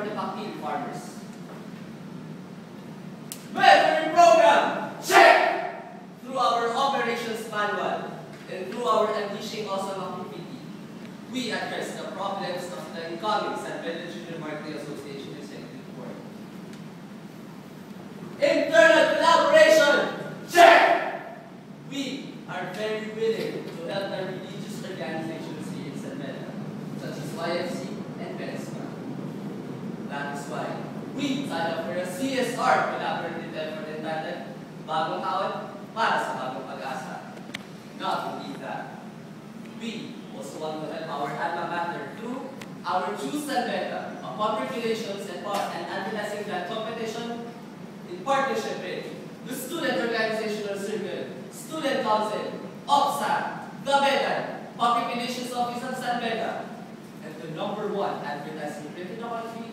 the Pakil farmers. Mentoring program! Check! Through our operations manual and through our unleashing awesome activity, we address the problems of the incoming San Pedro Junior Marketing Association Executive Board. Internal collaboration! Check! We are very willing to help the religious organizations here in San Pedro, such as YFC and PESPA. That is why we signed up for a CSR collaborative effort entitled Bagong Taon para sa Bagong Pag-asa. Not only that, we also want to help our alma mater through our Choose San Pedro, a public relations and advertising grant competition in partnership with the Student Organizational Circle, Student Council, OPSA, the Vedan, Public Relations Office of San Pedro, and the #1 advertising print in the country,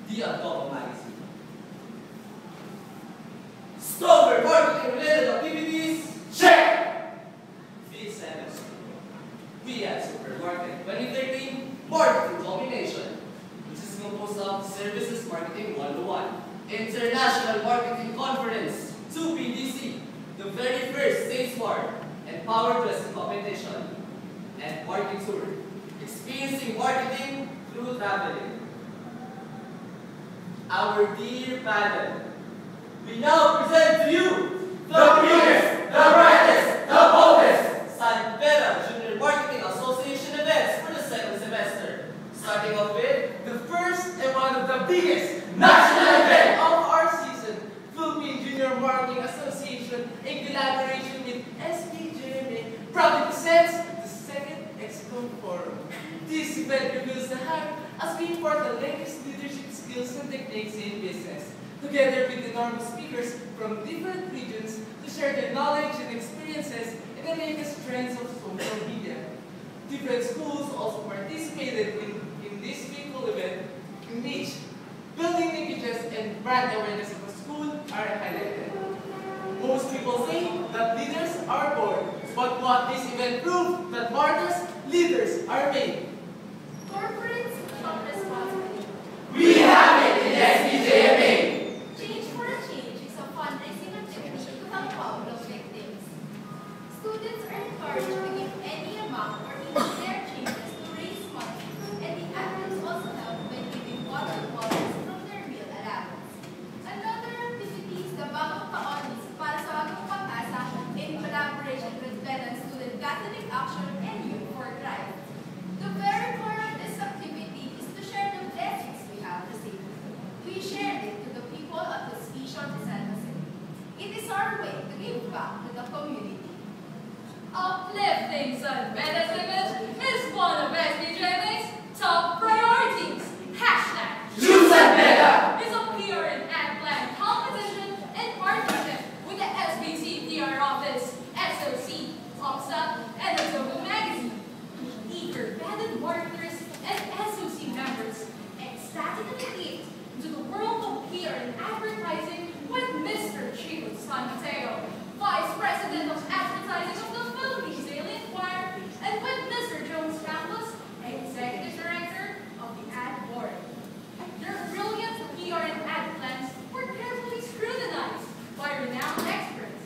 the Adobo magazine. Stronger marketing-related activities, check! VSMS. We at Supermarket 2013 Marketing Combination, which is composed of Services Marketing 101, International Marketing Conference 2PDC, the very first Sales Mart and Power Dressing Competition, and Marketing Tour, experiencing marketing through traveling. Our dear panel, we now present to you the biggest, the brightest, the boldest San Pedro Junior Marketing Association events for the second semester. Starting off with the first and one of the biggest national event of our season, Philippine Junior Marketing Association, in collaboration with SPJMA, proudly presents the second Exco Forum. This event reveals the hype as we impart the latest leadership skills and techniques in business, together with enormous speakers from different regions to share their knowledge and experiences in the latest trends of social media. Different schools also participated in this meaningful event, in which building linkages and brand awareness of a school are highlighted. Most people say that leaders are born, but what this event proved that martyrs, leaders are made. Corporates become responsibility. We have it in SPJMA! Change for a Change is a fundraising activity to help Paulo victims. Students are encouraged to give any amount or even their changes to raise money, and the adults also help by giving water bottles from their meal allowance. Another activity is the Bagong Taon para sa Bagong Pag-asa in collaboration with Vedan Student Catholic Action and Youth for Christ. The very core of this activity is to share the blessings we have received. We shared it to the people of the Hospicio de San Jose. It is our way to give back to the community. Uplifting San Pedro's image is one of SPJMA's top priorities. Choose San Pedro! Is a PR and ad plan competition in partnership with the SBC PR office, SOC, OPSA, and Adobo magazine. Eager, vetted marketers and SOC members ecstatically leaped into the world of PR and advertising with Mr. Chico San Mateo, Vice President of Advertising of the Philippines Daily Inquirer, and with Mr. Jones Campos, Executive Director of the Ad Board. Their brilliant PR and ad plans were carefully scrutinized by renowned experts,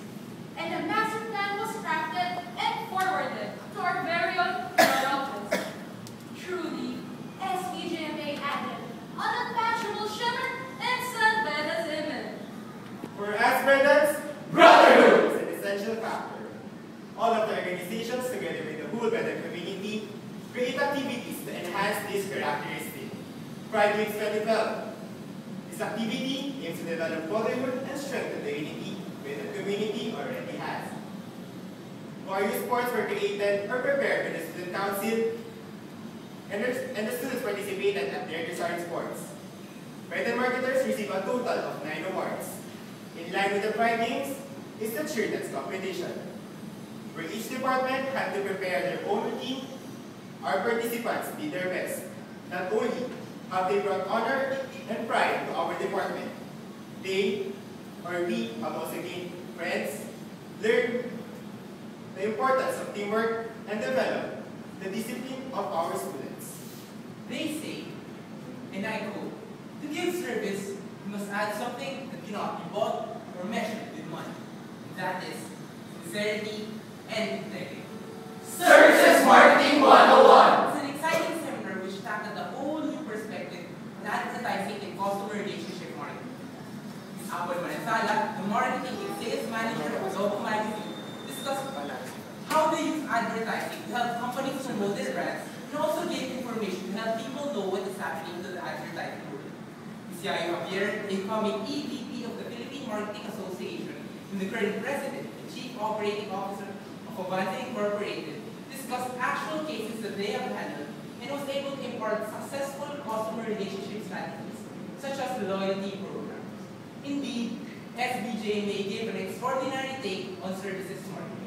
and a master plan was crafted and forwarded to our very own PR office. Truly, SPJMA added unmatchable shimmer and San Pedro's image. For Aspergans, Brotherhood! is an essential factor. All of the organizations, together with the whole Vedan community, create activities to enhance this characteristic. Pride Week 2012. This activity aims to develop brotherhood and strengthen the unity the community already has. Various sports were created or prepared by the student council, and the students participated at their desired sports. Vedan marketers receive a total of 9 awards. In line with the Pride Games is the cheer dance competition, where each department had to prepare their own routine. Our participants did their best. Not only have they brought honor and pride to our department, they, or we, have also gained friends, learned the importance of teamwork, and developed the discipline of our students. They say, and I quote, had something that cannot be bought or measured with money. That is sincerity and integrity. Services Marketing 101. It's an exciting seminar which tackled a whole new perspective on advertising and customer relationship marketing. Ms. Apple Manasala, the marketing and sales manager of Globo Magazine, discussed how they use advertising to help companies promote their brands and also gave information to help people know what is happening to the advertising world. Ms. Yayo Javier, incoming EVP of the Philippine Marketing Association and the current president and chief operating officer of Avante Incorporated, discussed actual cases that they have handled and was able to impart successful customer relationship strategies, such as loyalty programs. Indeed, SBJMA gave an extraordinary take on services marketing.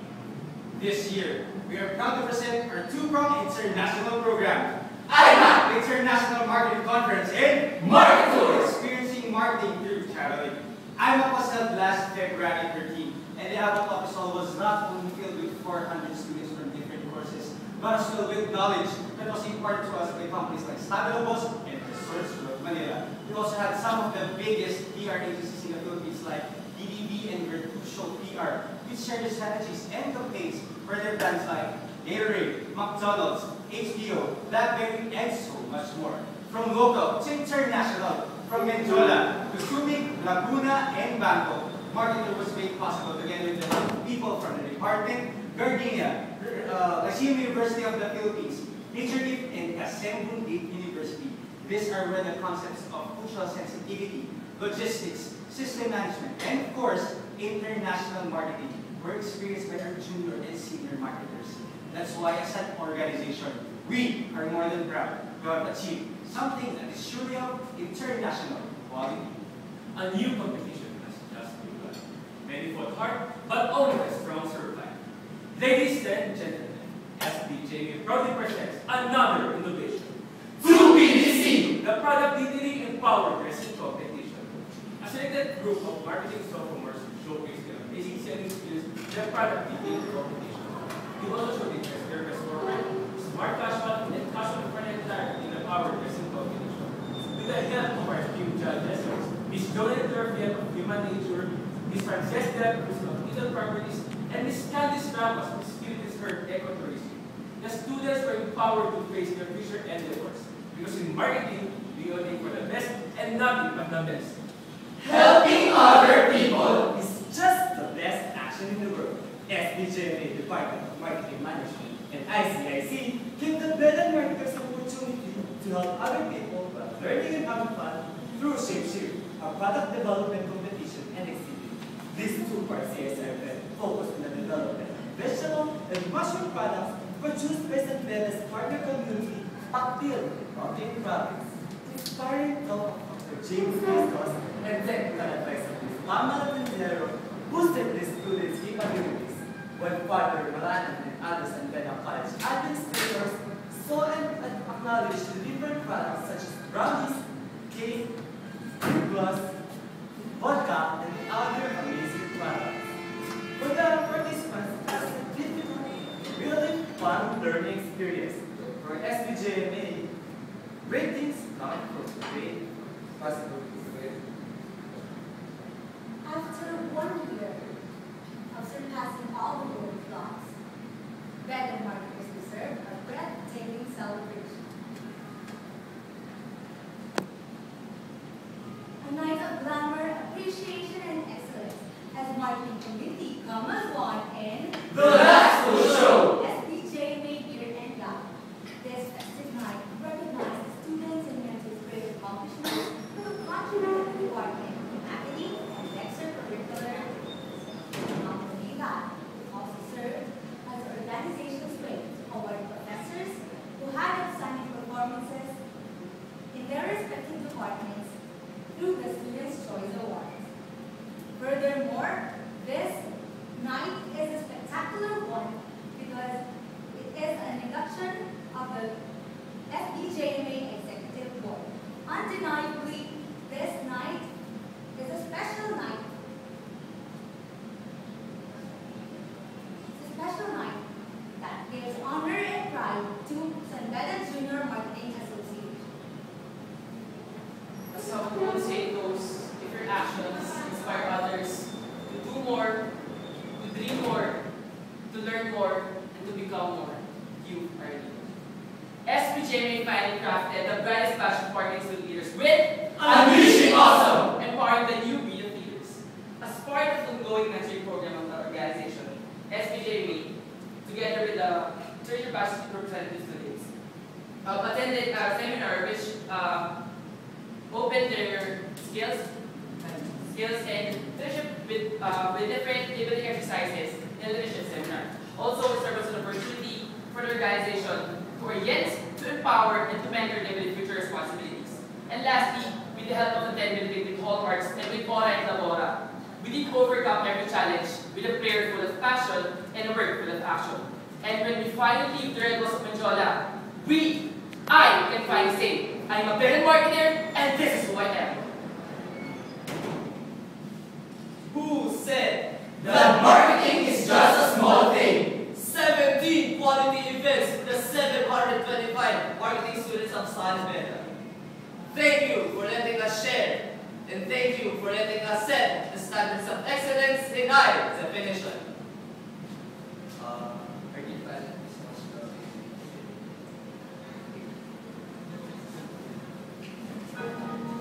This year, we are proud to present our two-pronged international program, IMA, the International Marketing Conference in Market Tours. Experiencing Marketing Through Traveling. IMA was held last February 13, and the Abbott office hall was not only filled with 400 students from different courses, but as well with knowledge that was imparted to us by companies like Stabilobos and Resource Group Manila. We also had some of the biggest PR agencies in the Philippines like DDB and Virtual PR, which share their strategies and campaigns for their brands like Gatorade, McDonald's, HBO, BlackBerry, and so much more. From local to international, from Menjola to Subic, Laguna, and Bangkok, Marketer was made possible together with the people from the department, Gardenia, Lyceum University of the Philippines, NatureLeaf, and Kasembun Deep University. These are where the concepts of cultural sensitivity, logistics, system management, and of course, international marketing were experienced by our junior and senior marketers. That's why as an organization, we are more than proud to have achieved something that is truly of international quality. A new competition has just begun. Many fought hard, but only a strong survived. Ladies and gentlemen, SBJ proudly presents another innovation. 2BDC. The Product Detailing and Power Dressing Competition. A selected group of marketing sophomores showcased their amazing selling skills in the product detailing competition. They also showcased their best forward, smart casual, and casual friendly attire in the Power Dressing Competition. With the help of our few judges, Ms. Joanne Durfield of Human Nature, Ms. Frances Del Cruz of Little Properties, and Ms. Candice Ramos of Spiritus Earth Ecotourism. The students were empowered to face their future endeavors, because in marketing, we all aim for the best and nothing but the best. Helping other people is just the best action in the world. SBJMA Department of Marketing Management and ICIC give the better marketers opportunity to help other people while learning and having fun through ShapeShift, a product development competition and exhibit. This two-part CSR event focused on the development of vegetable and mushroom products produced by San Bebe's partner community, Pactil, Mountain Province. Inspiring talk of Dr. James Christos and technical advice of Ms. Pamela Tendero boosted the students' capabilities, while Father Maranan and other San Beda College administrators saw and acknowledged the different products such as brownies, cake, lip gloss, vodka, and other amazing products. For the participants, it was a difficult, really fun learning experience. For SBJMA, ratings come from great possibilities. After 1 year of surpassing all the roadblocks, better marketers deserve a breathtaking celebration. A night of glamour, appreciation, and excellence as marketing community come as one in The Last Full Show. SBJMA Beer and Gala. This festive night recognizes students and mentors' great accomplishments who have contributed to the department in academic and extracurricular activities. Not only that, it also served as an organization's way to award professors who had outstanding performances in their respective departments through the Students' Choice Awards. Furthermore, this night is a spectacular one because it is an induction of the FDJMA Executive Board. Undeniably, this night is a special night. It's a special night that gives honor and pride to San Beda Junior Marketing Association. As some would say it goes, if you're actions inspire others to do more, to dream more, to learn more, and to become more. You are a leader. SPGMA finally crafted the brightest batch of marketing student leaders with Unleashing Awesome! empowering the new breed of leaders. As part of the ongoing mentoring program of the organization, SPGMA, together with the third batch representatives students, attended a seminar which opened their skills and leadership with different ability exercises in the leadership seminar. Also, it serves as an opportunity for the organization to orient, to empower, and to mentor them with future responsibilities. And lastly, with the help of the 10 building with hallmarks and with Paula and Labora, we did overcome every challenge with a prayer full of passion and a work full of action. And when we finally leave the Red Walls of Manjola, I can finally say, I'm a better marketer, and this is who I am. Who said That marketing is just a small thing. 17 quality events for the 725 marketing students of San Beda? Thank you for letting us share, and thank you for letting us set the standards of excellence in high definition.